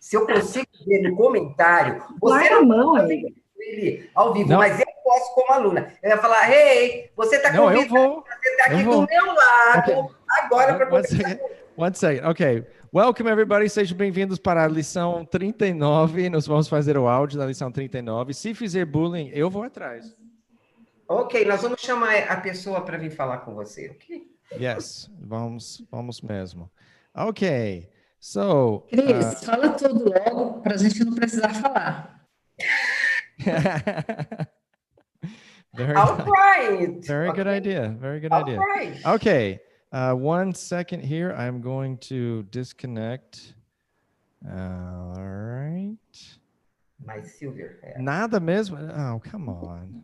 Se eu consigo ver no comentário, você Larga a não mão, pode amiga. ver ao vivo, Não, mas eu posso como aluna. Eu ia falar, hey, você está não, eu convidado, vou. você está Eu aqui do vou. meu Ok. lado agora para One conversar. second. One second. Ok. Welcome, everybody. Sejam bem-vindos para a lição 39. Nós vamos fazer o áudio da lição 39. Se fizer bullying, eu vou atrás. Ok, nós vamos chamar a pessoa para vir falar com você, ok? Yes. Vamos mesmo. Ok. So, Cris, fala tudo logo para a gente não precisar falar. very I'll nice. try it. Very good Okay? idea. Very good I'll idea. try. Okay. 1 second here. I'm going to disconnect. All right. My silver hair. Nada mesmo. Oh, come on.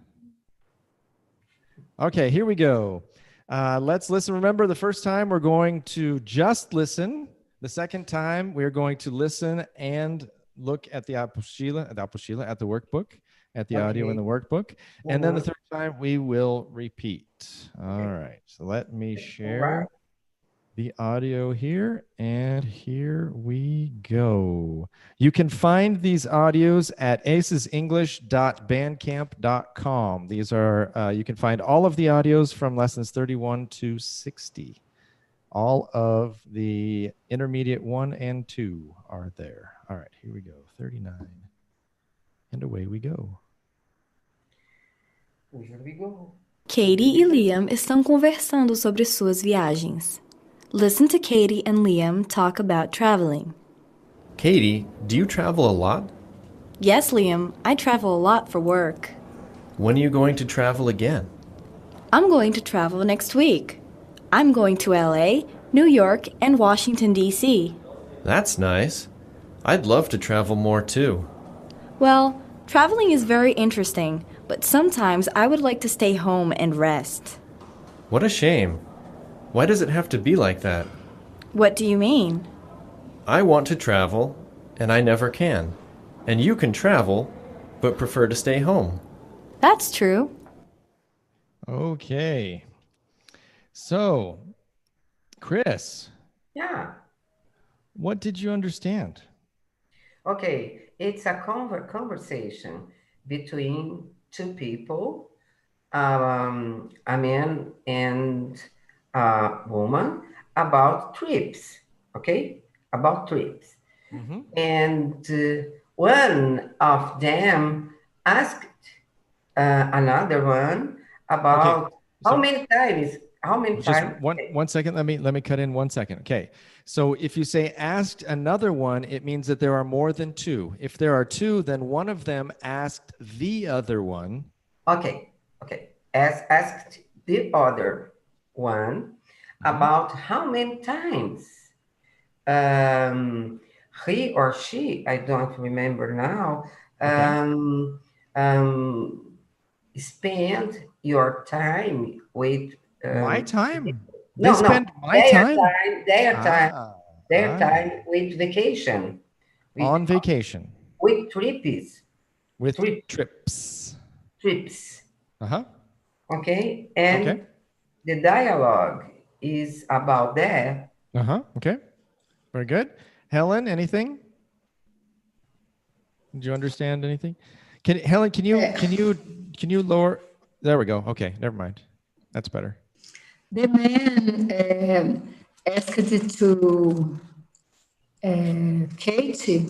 Okay, here we go. Let's listen. Remember, the first time we're going to just listen. The second time we're going to listen and look at the apostila, at the workbook, at the audio in the workbook. And then the third time we will repeat. All right. So let me share the audio here, and here we go. You can find these audios at acesenglish.bandcamp.com. These are, you can find all of the audios from lessons 31 to 60. All of the intermediate 1 and 2 are there. All right, here we go, 39. And away we go. Here we go. Katie e Liam estão conversando sobre suas viagens. Listen to Katie and Liam talk about traveling. Katie, do you travel a lot? Yes, Liam, I travel a lot for work. When are you going to travel again? I'm going to travel next week. I'm going to LA, New York, and Washington, D.C. That's nice. I'd love to travel more too. Well, traveling is very interesting, but sometimes I would like to stay home and rest. What a shame. Why does it have to be like that? What do you mean? I want to travel, and I never can. And you can travel, but prefer to stay home. That's true. Okay. So, Chris. Yeah. What did you understand? Okay, it's a conversation between two people, a man and a woman, about trips, okay? About trips. Mm-hmm. And one of them asked another one about how many times. Just one second. Let me cut in 1 second. Okay. So if you say asked another one, it means that there are more than two. If there are two, then one of them asked the other one. Okay. Asked the other one about how many times he or she, I don't remember now, spend your time with my time? No, they spend my their time with vacation. On vacation. With trips. With trips. Trips. Uh-huh. Okay. And the dialogue is about that. Uh-huh. Okay. Very good. Helen, anything? Did you understand anything? Helen, can you lower? There we go. Okay, never mind. That's better. The man asked to Katie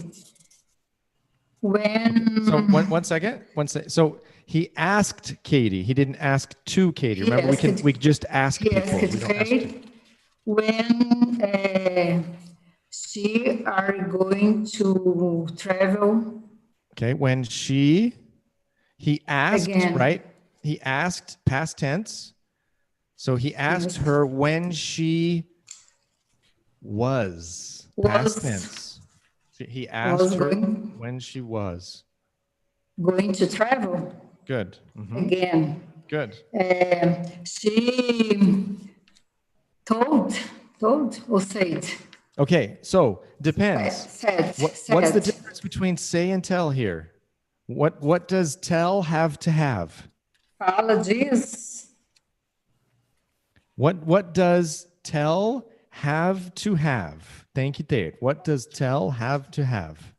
when... So one second. So he asked Katie. He didn't ask to Katie. Remember, we just ask people. He asked Katie when she are going to travel. Okay, when he asked, again. Right? He asked past tense. So he asked her when she was past tense. He asked her when she was going to travel. Good. Mm-hmm. Again. Good. She told or said. Okay, so depends. Said. What's the difference between say and tell here? What does tell have to have? Fala diz. What does tell have to have? Tem que ter. What does tell have to have?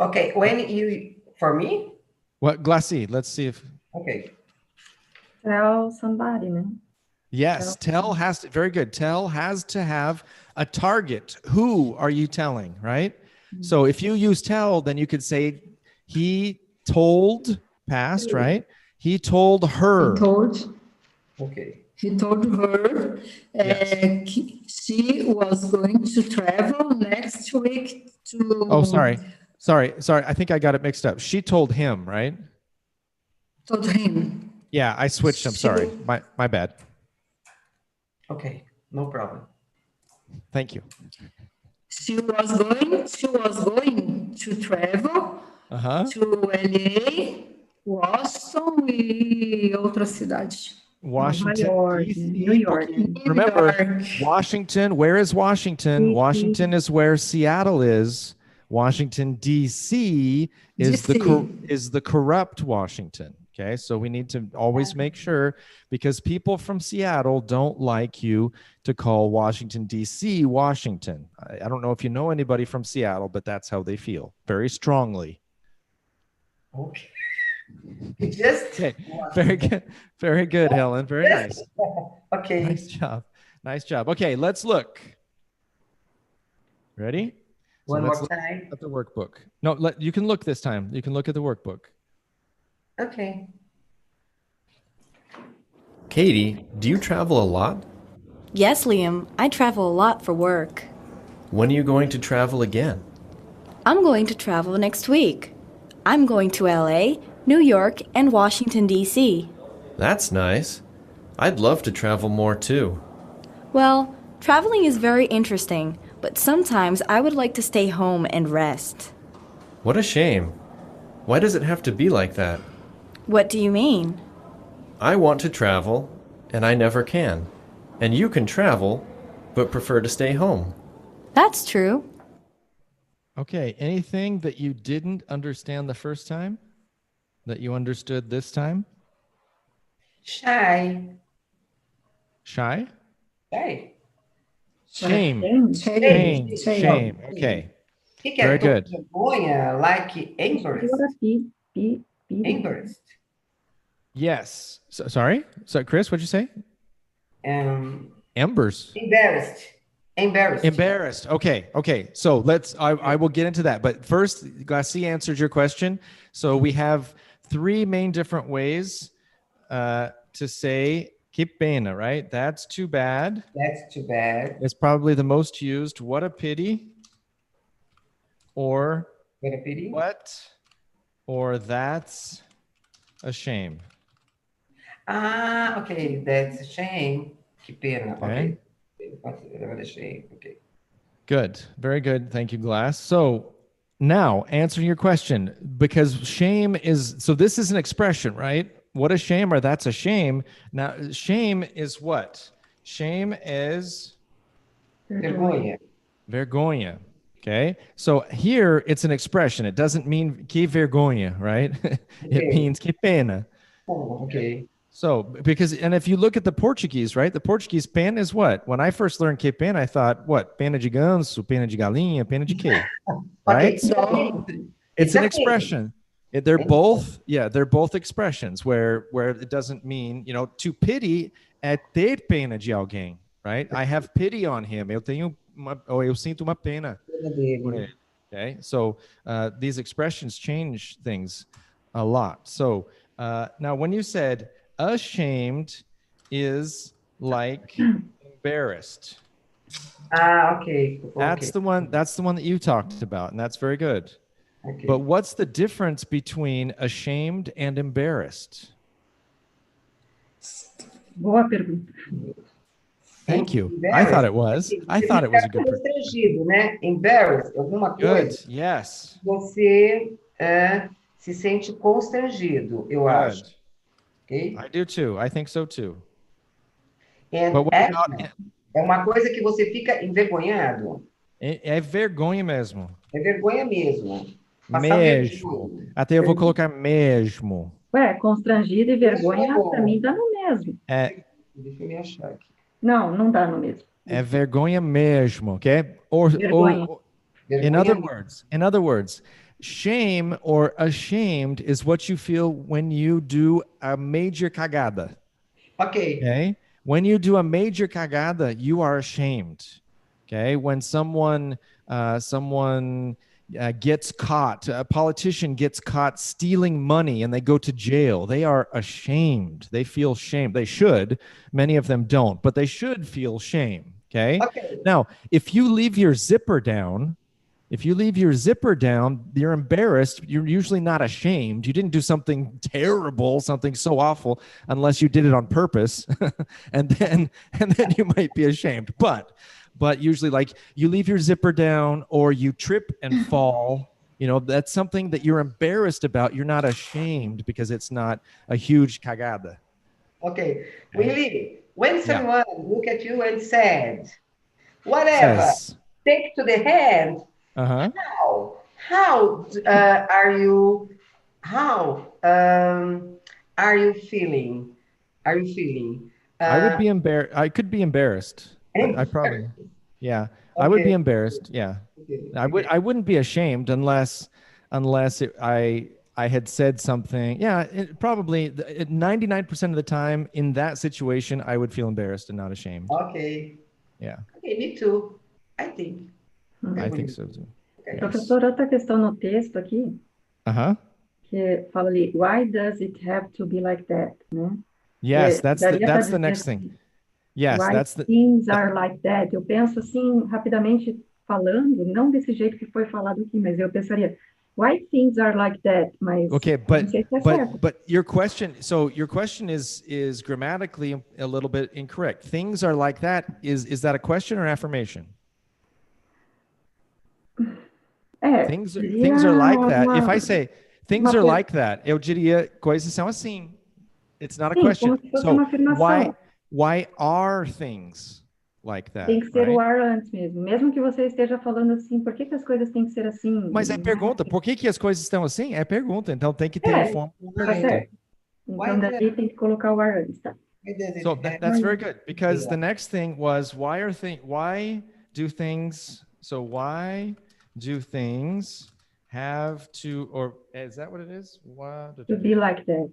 Okay, when you, for me? What, Glassy? Let's see if. Okay. Tell somebody, né? Yes, tell has to, very good. Tell has to have a target. Who are you telling, right? So if you use tell, then you could say he told, past, right? He told her. Okay. He told her Yes. she was going to travel next week to. Oh, sorry. I think I got it mixed up. She told him, right? Told him. Yeah, I switched. I'm sorry. My bad. Okay, no problem. Thank you. She was going to travel Uh-huh. to LA, Washington e outra cidade. Washington, York, D.C. New York. Okay. New Remember, York. Washington, where is Washington? DC. Washington is where Seattle is. Washington, D.C. is the corrupt Washington. Okay, so we need to always make sure, because people from Seattle don't like you to call Washington, D.C. Washington. I don't know if you know anybody from Seattle, but that's how they feel very strongly. Okay. Just Okay, very good, Helen. Very nice. okay. Nice job. Okay, let's look. Ready? One let's more look time. at the workbook. No, you can look this time. You can look at the workbook. Okay. Katie, do you travel a lot? Yes, Liam, I travel a lot for work. When are you going to travel again? I'm going to travel next week. I'm going to LA, New York, and Washington, D.C. That's nice. I'd love to travel more too. Well, traveling is very interesting, but sometimes I would like to stay home and rest. What a shame. Why does it have to be like that? What do you mean? I want to travel, and I never can. And you can travel, but prefer to stay home. That's true. Okay, anything that you didn't understand the first time that you understood this time? Shy. Shy? Shy. Shame. Shame. Okay. O que é Very tô com good. vergonha? Like embarrassed. Embarrassed. Yes. Sorry, Chris, what'd you say? Embers. Embarrassed. Okay. So I will get into that. But first, Glassy answered your question. So we have three main different ways to say que pena, right? That's too bad. That's too bad. It's probably the most used. What a pity. Or What a pity. what? Or that's a shame. Ah, okay. That's a shame. Que pena. Okay. What a shame. Okay. Good. Very good. Thank you, Glass. So now answering your question, because shame is, so this is an expression, right? What a shame, or that's a shame. Now, shame is what? Shame is Vergonha. vergonha. Okay. So here it's an expression. It doesn't mean que vergonha, right? It means que pena. Oh, okay. So, because, and if you look at the Portuguese, right? The Portuguese pena is what? When I first learned que pena, I thought, what? Pena de ganso, pena de galinha, pena de quê? Right? Okay. So it's an expression. They're both expressions where it doesn't mean, to pity é ter pena de alguém, right? I have pity on him. Eu sinto uma pena por ele. Okay? So these expressions change things a lot. So now when you said ashamed is like embarrassed. Okay. That's the one that you talked about, and that's very good. Okay. But what's the difference between ashamed and embarrassed? Boa pergunta. Thank you. I thought it was. I thought it was a good. Constrangido, né? Embarrassed, alguma Good. coisa. Yes. Você se sente constrangido, eu acho. Good. Okay? I do too. I think so too. And But what about, é uma coisa que você fica envergonhado. é vergonha mesmo. É vergonha mesmo. Mesmo. Até eu vou colocar mesmo. Ué, constrangido e vergonha, para mim, dá no mesmo. Deixa eu me achar aqui. Não, não dá no mesmo. É vergonha mesmo, okay? Or Vergonha. in other words, shame or ashamed is what you feel when you do a major cagada. Ok. Okay. When you do a major cagada, you are ashamed. Okay. When someone gets caught, a politician gets caught stealing money and they go to jail, they are ashamed. They feel shame. They should. Many of them don't, but they should feel shame. Okay. Ok. Now, if you leave your zipper down, you're embarrassed. You're usually not ashamed. You didn't do something terrible, something so awful, unless you did it on purpose. and then you might be ashamed. But usually, like, you leave your zipper down or you trip and fall, that's something that you're embarrassed about. You're not ashamed because it's not a huge cagada. Ok. Willie, when Yeah. someone look at you and said, whatever, Says, take to the hand, uh-huh. how are you, how are you feeling? Are you feeling? I would be embarrassed. I could be embarrassed. I probably, yeah, I would be Okay. embarrassed. Yeah. Okay. I wouldn't be ashamed unless I had said something. Yeah, probably 99% of the time in that situation, I would feel embarrassed and not ashamed. Okay. Yeah, Okay, me too. I think. I think so too. Okay. Yes. Professor, outra questão no texto aqui, Uh-huh. que fala ali, why does it have to be like that, né? Yes, Daria para that's the dizer next assim, thing. Yes, why that's the things are like that. Eu penso assim, rapidamente falando, não desse jeito que foi falado aqui, mas eu pensaria, why things are like that? Mas okay, não sei se é certo. but your question is grammatically a little bit incorrect. Things are like that. Is that a question or affirmation? Things are like that. If I say things are like that, eu diria coisas são assim. It's not a Sim, question. como se fosse So uma afirmação. why are things like that? Tem que ser o Right? are antes mesmo. Mesmo que você esteja falando assim, por que as coisas têm que ser assim? Mas é pergunta. Por que as coisas estão assim? É pergunta. Então tem que ter em forma de Tá pergunta. certo. Então daí tem que colocar o are antes, tá? Why does it So have that's to very good because be the like- next thing was why do things have to, or is that what it is? To be like that.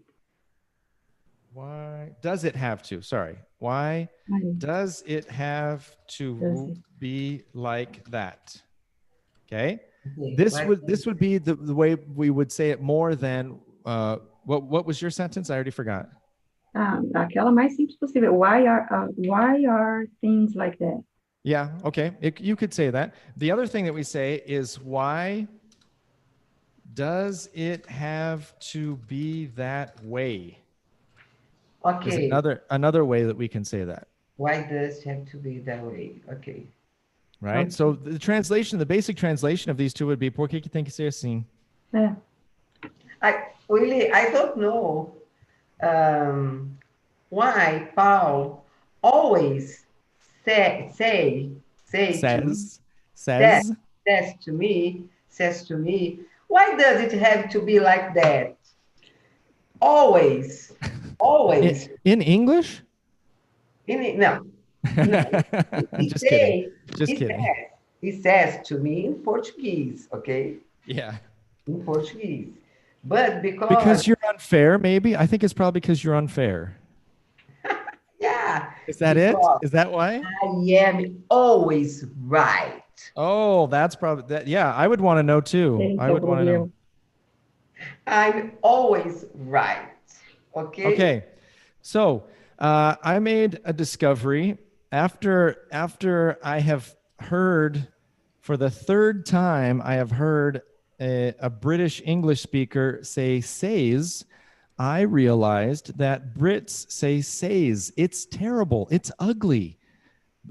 Why does it have to? Sorry. Why Aí, does it have Does to it? be like that? Okay. Okay, This like- would be the way we would say it more than what was your sentence? I already forgot. aquela mais simples possível. Why are things like that? Yeah, okay. You could say that. The other thing that we say is why does it have to be that way? Is Okay. another way that we can say that. Why does it have to be that way? Okay. Right? Okay. So the basic translation of these two would be por que tem que ser assim? É. I don't know why Paul always says to me, why does it have to be like that? Always. In English? No. Just kidding. Just kidding. He says to me in Portuguese, okay? Yeah. In Portuguese. But Because you're unfair, maybe? I think it's probably because you're unfair. yeah. Is that it? Because Is that why? I am always right. Oh, that's probably that. Yeah, I would want to know too. Esse I é o would want to know. problema. I'm always right. Okay? Okay. So I made a discovery after I have heard for the third time, I have heard a British English speaker say says. I realized that Brits say says. It's terrible. It's ugly.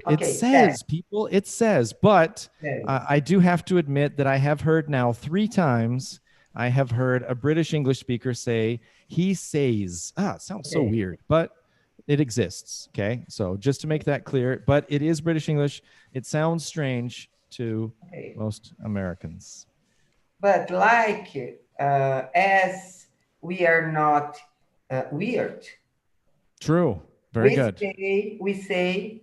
It Okay, says, people, it says. But Says. I do have to admit that I have heard now 3 times, I have heard a British English speaker say, he says. It sounds so Okay. weird, but it exists. Okay. So just to make that clear, but it is British English. It sounds strange to Okay. most Americans. But like, as we are not weird, True. Very good. We say,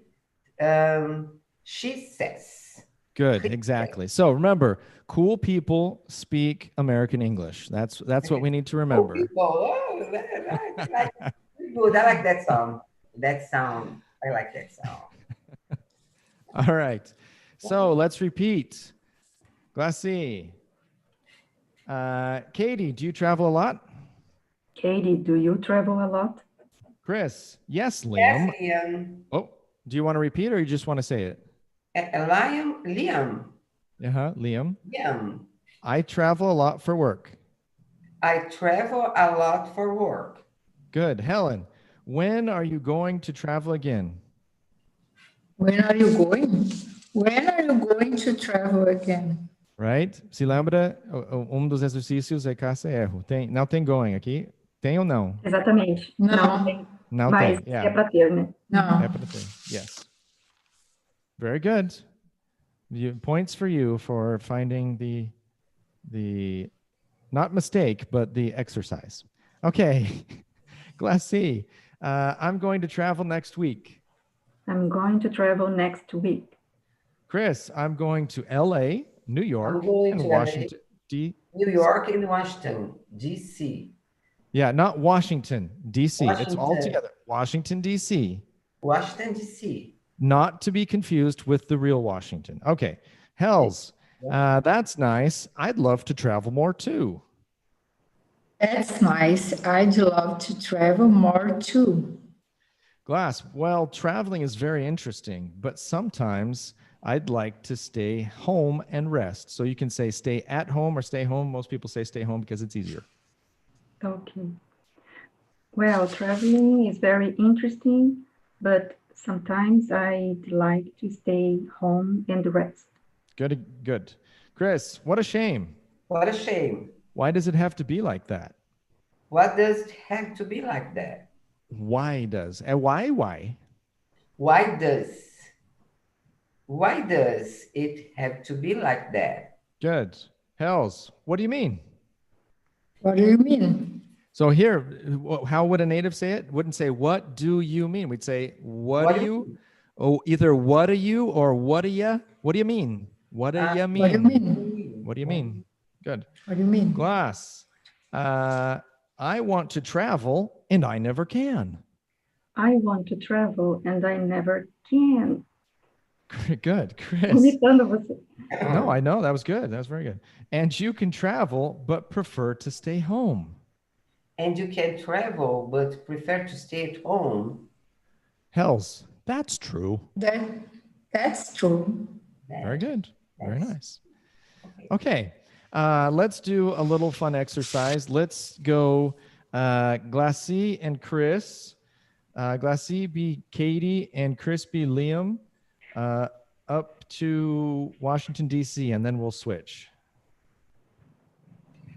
she says. Good. Exactly. So remember, Cool people speak American English. That's what we need to Oh, remember. people. Oh, good. I like that song. That sound. I like that sound. All right. So let's repeat. Glassy. Katie, do you travel a lot? Katie, do you travel a lot? Chris, yes, Liam. Yes, Liam. Oh, do you want to repeat or you just want to say it? Liam. Liam. Liam. I travel a lot for work. I travel a lot for work. Good. Helen, when are you going to travel again? When are you going? When are you going to travel again? Right? Se lembra, dos exercícios é caça e erro. Não tem going aqui? Tem ou não? Exatamente. Não. tem. Não Mas tem. Yeah. é para ter, né? Não. É para ter. Yes. Very good. Points for you for finding the not mistake, but the exercise. Okay. Glassy, I'm going to travel next week. I'm going to travel next week. Chris, I'm going to LA, New York, I'm going and to Washington, New York and Washington, D.C. Yeah, not Washington, D.C. It's all Washington. together. Washington, D.C. Washington, D.C. Not to be confused with the real Washington. Okay. Hells, that's nice. I'd love to travel more too. That's nice. I'd love to travel more too. Glass, well, traveling is very interesting, but sometimes I'd like to stay home and rest. So you can say stay at home or stay home. Most people say stay home because it's easier. Okay. Well, traveling is very interesting, but sometimes I'd like to stay home and rest. Good, good. Chris, what a shame. What a shame. Why does it have to be like that? What does it have to be like that? Why does? And why? Why does it have to be like that? Good. Hells, what do you mean? What do you mean? So here, how would a native say it? Wouldn't say, what do you mean? We'd say, what do you? Oh, either what are you or what do you? What do you mean? What do you mean? What do you mean? What do you mean? Good. What do you mean? Glass. I want to travel and I never can. I want to travel and I never can. Good, Chris. Imitando você. No, I know. That was good. That was very good. And you can travel, but prefer to stay home. And you can travel, but prefer to stay at home. Hells, that's true. That's true. Very good. Very nice. Okay. Let's do a little fun exercise. Let's go Glassy and Chris. Glassy be Katie and Chris be Liam up to Washington, D.C., and then we'll switch.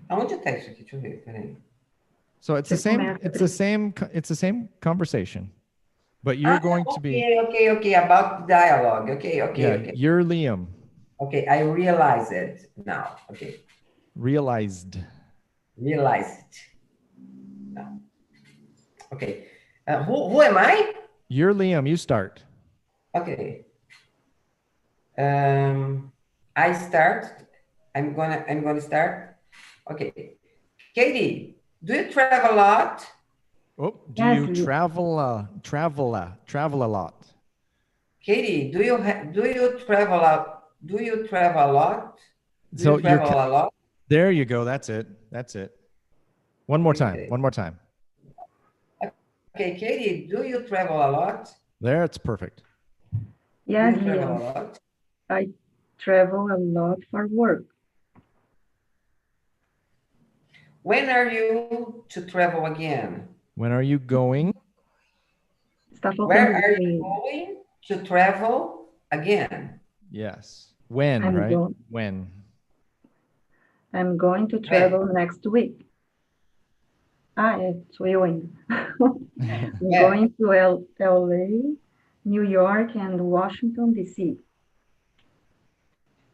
Aonde está isso aqui? Deixa eu ver, peraí. So it's the same conversation, but you're going to be. Okay. About the dialogue. Okay. You're Liam. Okay, I realize it now. Okay. Realized. Realized. No. Okay. Who am I? You're Liam. You start. Okay. I start. I'm gonna start. Okay. Katie, do you travel a lot? Oh, do you travel a lot? Katie, do you travel a Do you travel a lot? Do you travel a lot? There you go. That's it. One more time. One more time. Okay, Katie, do you travel a lot? There, it's perfect. Yeah, Do you travel a lot? I travel a lot for work. When are you to travel again? When are you going? Where are you going to travel again? Yes. When, right? When? I'm going to travel next week. It's going. I'm going to LA, New York, and Washington, D.C.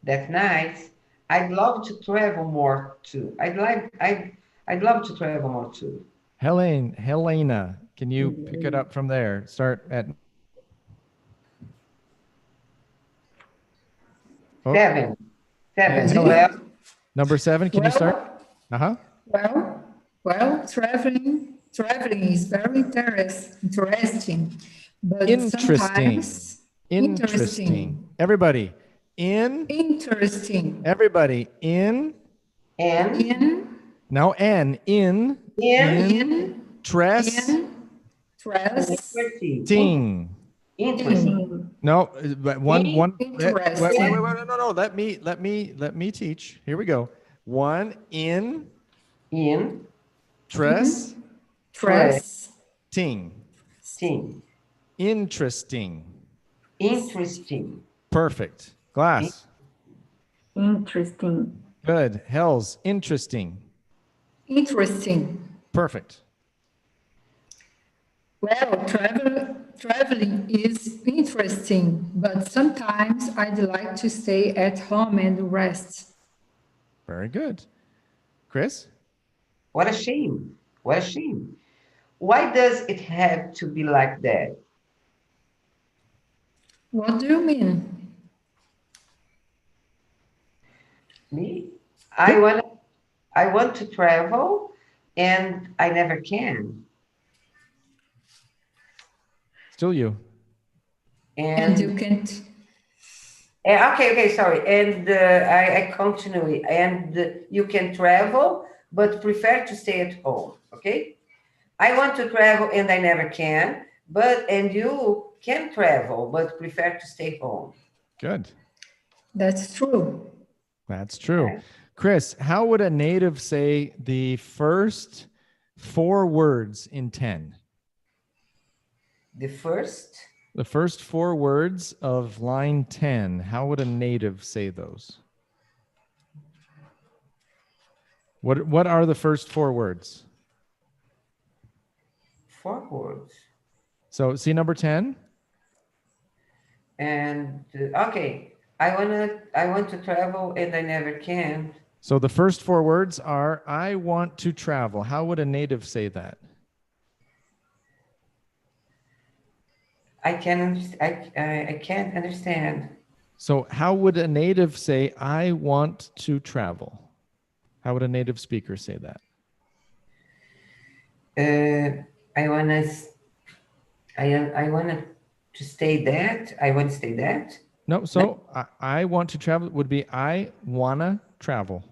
That's nice. I'd love to travel more too. I'd love to travel more too. Helena, can you pick it up from there? Start at 7. Seven. Helen, Well, number 7, can you start? Uh-huh. Well, traveling is very interesting, but Interesting. sometimes Interesting. Everybody, interesting. everybody, in, and In, now in, in interesting. interesting. interesting. No, but one, Interesting. wait, no, let me teach. Here we go. One, In interesting. Interesting. Interesting. interesting. Perfect. Glass. Interesting. Good. Hells. Interesting. Interesting. Perfect. Well, traveling is interesting, but sometimes I'd like to stay at home and rest. Very good. Chris? What a shame. What a shame. Why does it have to be like that? What do you mean? Me? I want to travel and I never can. Still you. And you And can't. okay, sorry. And I continue. And you can travel, but prefer to stay at home. Okay? I want to travel and I never can, and you can travel, but prefer to stay home. Good. That's true. That's true. Okay. Chris, how would a native say the first 4 words in 10? The first, The first 4 words of line 10, how would a native say those? What are the first 4 words? 4 words. So see number 10? And okay, I want to travel and I never can. So the first 4 words are I want to travel. How would a native say that? I can't understand. So how would a native say I want to travel? How would a native speaker say that? I wanna to stay that. I want to stay that. No, so I want to travel would be I wanna travel,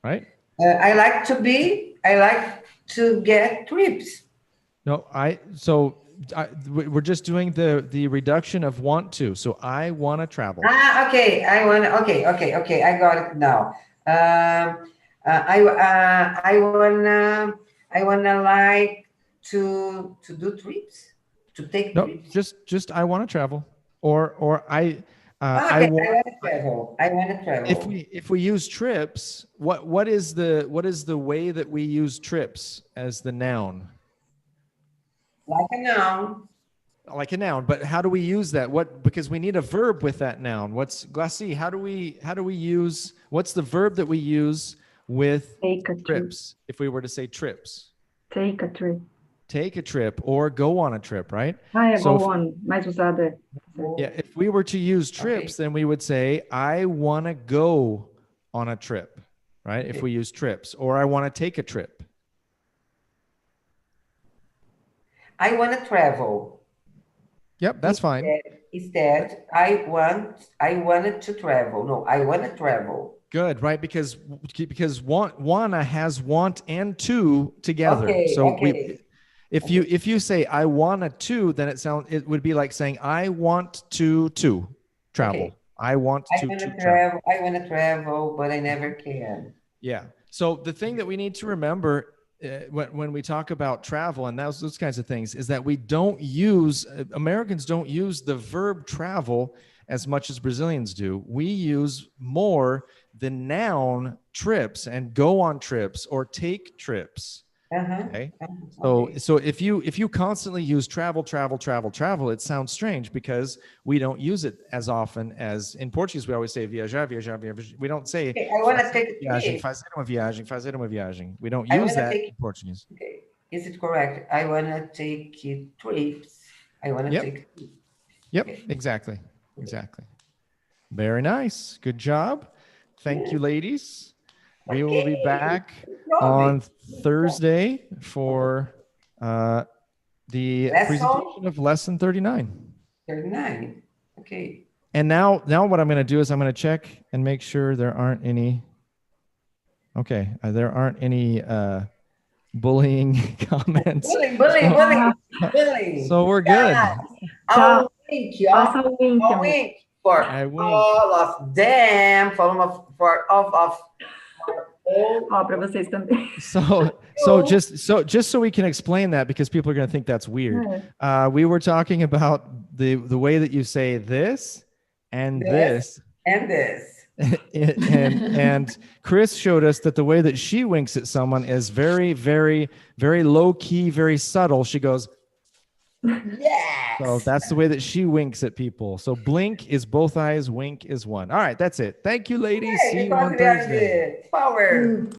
right? I like to get trips. No, we're just doing the reduction of want to. So I want to travel. Okay. Okay. I got it now. I wanna like to do trips, to take No, trips. just I want to travel, or I Okay, want. I want to travel. I want to travel. If we use trips, what is the way that we use trips as the noun? Like a noun. Like a noun, but how do we use that? Because we need a verb with that noun. What's Glassy? How do we use? What's the verb that we use with Take a trip. trips? If we were to say trips, Take a trip. take a trip or go on a trip, right? Go if- on. Mais usada. Yeah, if we were to use trips, then we would say I want to go on a trip, right? If we use trips, or I want to take a trip. I want to travel. Yep, that's fine. Instead, I wanted to travel. No, I want to travel. Good, right? Because wanna has want and to together. Okay, So okay. if you say I wanna to, then it would be like saying I want to travel. Okay. I want I to want to travel. travel. I want to travel, but I never can. Yeah. So the thing that we need to remember when we talk about travel and those kinds of things is that we don't use Americans don't use the verb travel as much as Brazilians do. We use more the noun trips and go on trips or take trips. Okay. So if you constantly use travel, it sounds strange because we don't use it as often as in Portuguese. We always say viajar. We don't say Okay, I want to take viagem, fazer uma viagem. We don't use that in Portuguese. Okay. Is it correct? I want to take trips. I want to take. Yep. Okay. Exactly. Very nice. Good job. Thank you, ladies. We will be Okay. back No problem. on Thursday for the Lesson presentation of lesson 39. 39. Okay. And now what I'm going to do is I'm going to check and make sure there aren't any. Okay, there aren't any bullying comments. Bullying. So we're good. I'll wink, y'all. Faça o wink, I'll amor. wink for I wink. all of them, for all of Ó, para vocês também. Just so we can explain that, because people are going to think that's weird. We were talking about the way that you say this and this. and this. and Chris showed us that the way that she winks at someone is very, very, very low key, very subtle. She goes, Yes. so that's the way that she winks at people. So blink is both eyes, wink is one. All right, that's it. Thank you, ladies. See you on Thursday. Power.